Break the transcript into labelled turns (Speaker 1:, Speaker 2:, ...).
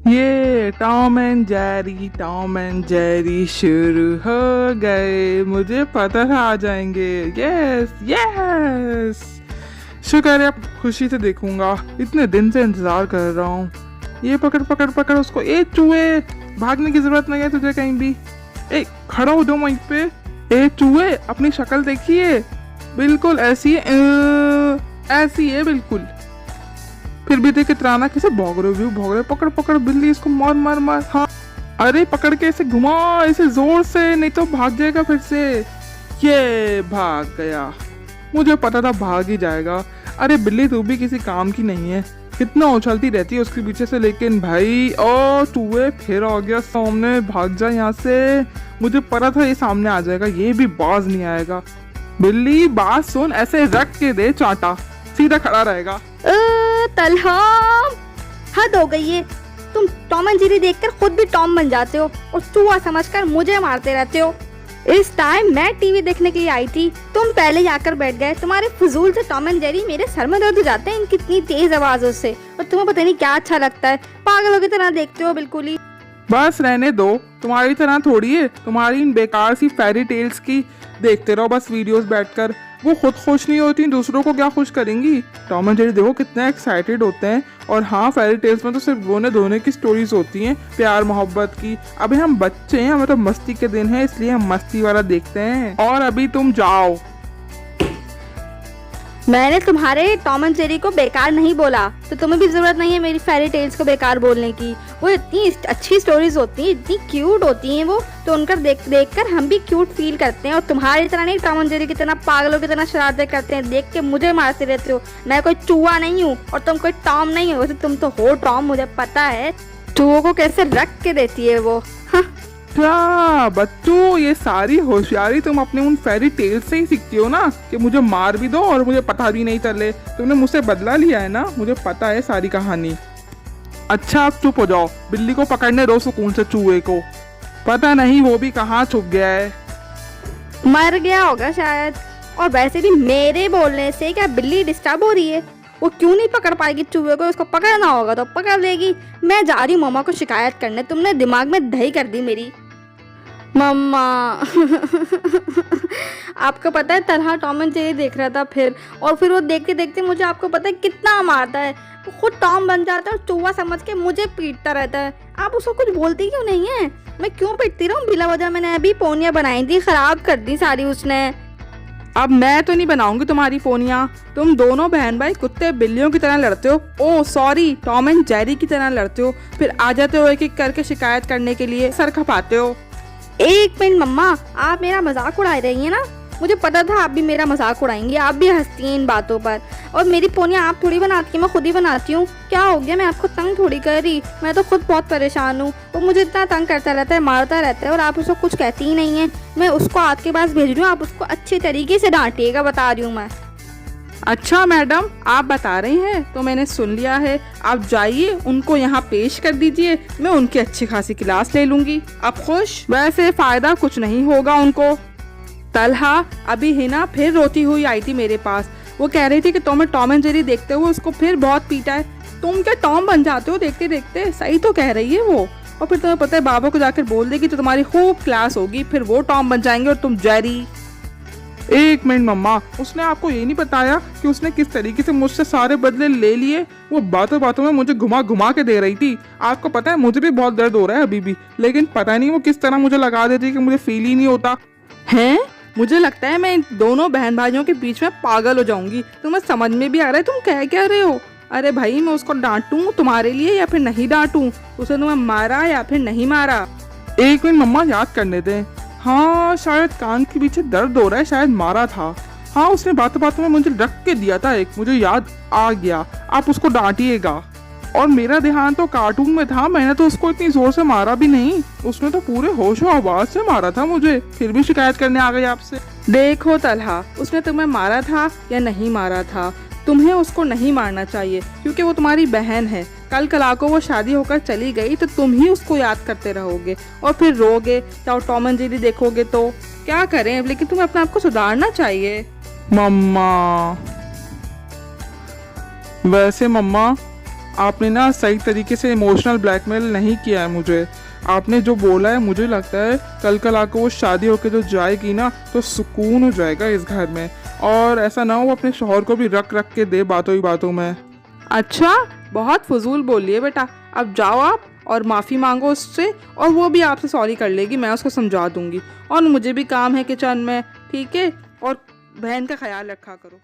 Speaker 1: ये Tom and Jerry शुरू हो गए। मुझे पता था आ जाएंगे। यस यस, शुक्र है, अब खुशी से देखूंगा। इतने दिन से इंतजार कर रहा हूँ। ये पकड़ पकड़ पकड़ उसको। ए चूहे, भागने की जरूरत नहीं है तुझे कहीं भी। ए खड़ा हो जाओ वहीं पे। ए चूहे, अपनी शक्ल देखिए, बिल्कुल ऐसी है, ऐसी है बिल्कुल। फिर भी देख इतराना कैसे भाग रहे हो, भाग रहे। पकड़ पकड़ बिल्ली, इसको मार मार मार। हाँ, अरे पकड़ के इसे घुमा, इसे जोर से, नहीं तो भाग जाएगा फिर से। ये भाग गया, मुझे पता था भाग ही जाएगा। अरे बिल्ली तू भी किसी काम की नहीं है, कितना उछलती रहती है उसके पीछे से। लेकिन भाई ओ चूहे फिर आ गया सामने, भाग जा यहाँ से। मुझे पता था ये सामने आ जाएगा, ये भी बाज नहीं आएगा। बिल्ली बात सुन, ऐसे रख के दे चाटा, सीधा खड़ा रहेगा।
Speaker 2: तलहा, हद हो गई है। तुम टॉम एंड जेरी देखकर खुद भी टॉम बन जाते हो और चूहा समझकर मुझे मारते रहते हो। इस टाइम मैं टीवी देखने के लिए आई थी, तुम पहले ही आकर बैठ गए। तुम्हारे फजूल से टॉम एंड जेरी मेरे सर में दर्द हो जाते हैं इनकी इतनी तेज आवाजों से। और तुम्हें पता नहीं क्या अच्छा लगता है, पागलों की तरह देखते हो बिल्कुल ही।
Speaker 1: बस रहने दो, तुम्हारी तरह थोड़ी है। तुम्हारी इन बेकार सी फेरी टेल्स की देखते रहो बस वीडियोस बैठकर। वो खुद खुश नहीं होती, दूसरों को क्या खुश करेंगी। टॉम एंड जेरी देखो कितने एक्साइटेड होते हैं। और हाँ, फेरी टेल्स में तो सिर्फ रोने धोने की स्टोरीज होती हैं, प्यार मोहब्बत की। अभी हम बच्चे हैं, हमें तो मस्ती के दिन है, इसलिए हम मस्ती वाला देखते हैं। और अभी तुम जाओ।
Speaker 2: मैंने तुम्हारे टॉम एंड जेरी को बेकार नहीं बोला, तो तुम्हें भी जरूरत नहीं है मेरी फेरी टेल्स को बेकार बोलने की। वो इतनी अच्छी स्टोरीज होती हैं, इतनी क्यूट होती हैं वो, तो उनका देख कर हम भी क्यूट फील करते हैं। और तुम्हारी तरह नहीं, टॉम एंड जेरी की तरह पागलों की तरह शरारतें करते हैं, देख के मुझे मारते रहते हो। मैं कोई चूहा नहीं हूँ और तुम कोई टॉम नहीं हो। वैसे तुम तो हो टॉम, मुझे पता है। चूहों को कैसे रख के देती है वो।
Speaker 1: क्या बच्चों, ये सारी होशियारी तुम अपने उन फेरी टेल्स से ही सीखती हो ना, कि मुझे मार भी दो और मुझे पता भी नहीं चले। तुमने मुझसे बदला लिया है ना, मुझे पता है सारी कहानी। अच्छा अब चुप हो जाओ, बिल्ली को पकड़ने दो सुकून से चूहे को। पता नहीं वो भी कहाँ छुप गया है।
Speaker 2: मर गया होगा शायद। और वैसे भी मेरे बोलने से क्या बिल्ली डिस्टर्ब हो रही है? वो क्यों नहीं पकड़ पाएगी चूहे को? उसको पकड़ना होगा तो पकड़ लेगी। मैं जा रही हूँ मम्मा को शिकायत करने। तुमने दिमाग में दही कर दी मेरी। मम्मा आपको पता है तलहा टॉम एंड जेरी देख रहा था फिर वो देखते देखते मुझे, आपको पता है कितना मारता है। वो खुद टॉम बन जाता है और चूहा समझ के मुझे पीटता रहता है। आप उसको कुछ बोलती क्यों नहीं है? मैं क्यों पीटती रहूँ बिला वजह? मैंने अभी पोनियाँ बनाई थी, खराब कर दी सारी उसने।
Speaker 1: अब मैं तो नहीं बनाऊंगी तुम्हारी फोनियाँ। तुम दोनों बहन भाई कुत्ते बिल्लियों की तरह लड़ते हो। ओ सॉरी, टॉम एंड जेरी की तरह लड़ते हो। फिर आ जाते हो एक एक करके शिकायत करने के लिए, सर खपाते हो।
Speaker 2: एक मिनट मम्मा, आप मेरा मजाक उड़ा रही हैं ना? मुझे पता था आप भी मेरा मजाक उड़ाएंगी, आप भी हंसती हैं इन बातों पर। और मेरी पोनियाँ आप थोड़ी बनाती हैं, मैं खुद ही बनाती हूँ। क्या हो गया? मैं आपको तंग थोड़ी कर रही, मैं तो खुद बहुत परेशान हूँ। वो मुझे इतना तंग करता रहता है, मारता रहता है, और आप उसको कुछ कहती ही नहीं है। मैं उसको आपके पास भेज रही हूँ, आप उसको अच्छे तरीके से डांटिएगा, बता रही हूँ मैं।
Speaker 1: अच्छा मैडम, आप बता रही हैं तो मैंने सुन लिया है। आप जाइए, उनको यहाँ पेश कर दीजिए, मैं उनकी अच्छी खासी क्लास ले लूंगी। आप खुश? वैसे फायदा कुछ नहीं होगा उनको। तलहा अभी हिना फिर रोती हुई आई थी मेरे पास। वो कह रही थी कि तुम्हें टॉम एंड जेरी देखते हुए उसको फिर बहुत पीटा है। तुम क्या टॉम बन जाते हो देखते देखते? सही तो कह रही है वो। और फिर तुम्हें पता है बाबा को जाकर बोल देगी तो तुम्हारी खूब क्लास होगी, फिर वो टॉम बन जाएंगे और तुम जेरी। एक मिनट मम्मा, उसने आपको ये नहीं बताया कि उसने किस तरीके से मुझसे सारे बदले ले लिए? वो बातों बातों में मुझे घुमा घुमा के दे रही थी। आपको पता है मुझे भी बहुत दर्द हो रहा है अभी भी, लेकिन पता नहीं वो किस तरह मुझे लगा देती है कि मुझे फील ही नहीं होता है। मुझे लगता है मैं इन दोनों बहन भाइयों के बीच में पागल हो जाऊंगी। तुम्हें समझ में भी आ रहा है तुम कह क्या रहे हो? अरे भाई, मैं उसको डांटूं तुम्हारे लिए या फिर नहीं डांटूं? उसे तुम्हें मारा या फिर नहीं मारा? एक मिनट मम्मा, याद करने दें। हाँ, शायद कान के पीछे दर्द हो रहा है, शायद मारा था। हाँ, उसने बातों बातों में मुझे रख के दिया था एक, मुझे याद आ गया। आप उसको डांटिएगा। और मेरा ध्यान तो कार्टून में था, मैंने तो उसको इतनी जोर से मारा भी नहीं। उसने तो पूरे होशो आवाज से मारा था मुझे, फिर भी शिकायत करने आ गई आपसे। देखो तलहा, उसने तुम्हें मारा था या नहीं मारा था, तुम्हें उसको नहीं मारना चाहिए, क्योंकि वो तुम्हारी बहन है। कल कला को वो शादी होकर चली गई तो तुम ही उसको याद करते रहोगे और फिर रोगे, चाहे टॉम एंड जेरी देखोगे तो। क्या करें, लेकिन तुम्हें अपने आप को सुधारना चाहिए। मम्मा, वैसे मम्मा
Speaker 3: आपने ना सही तरीके से इमोशनल ब्लैकमेल नहीं किया है मुझे। आपने जो बोला है मुझे लगता है कल आकर वो शादी होकर जो जाएगी ना तो सुकून हो जाएगा इस घर में, और ऐसा ना हो अपने शौहर को भी रख के दे बातों ही बातों में।
Speaker 1: अच्छा, बहुत फजूल बोलिए बेटा। अब जाओ आप और माफ़ी मांगो उससे, और वो भी आपसे सॉरी कर लेगी, मैं उसको समझा दूंगी। और मुझे भी काम है किचन में, ठीक है? और बहन का ख्याल रखा करो।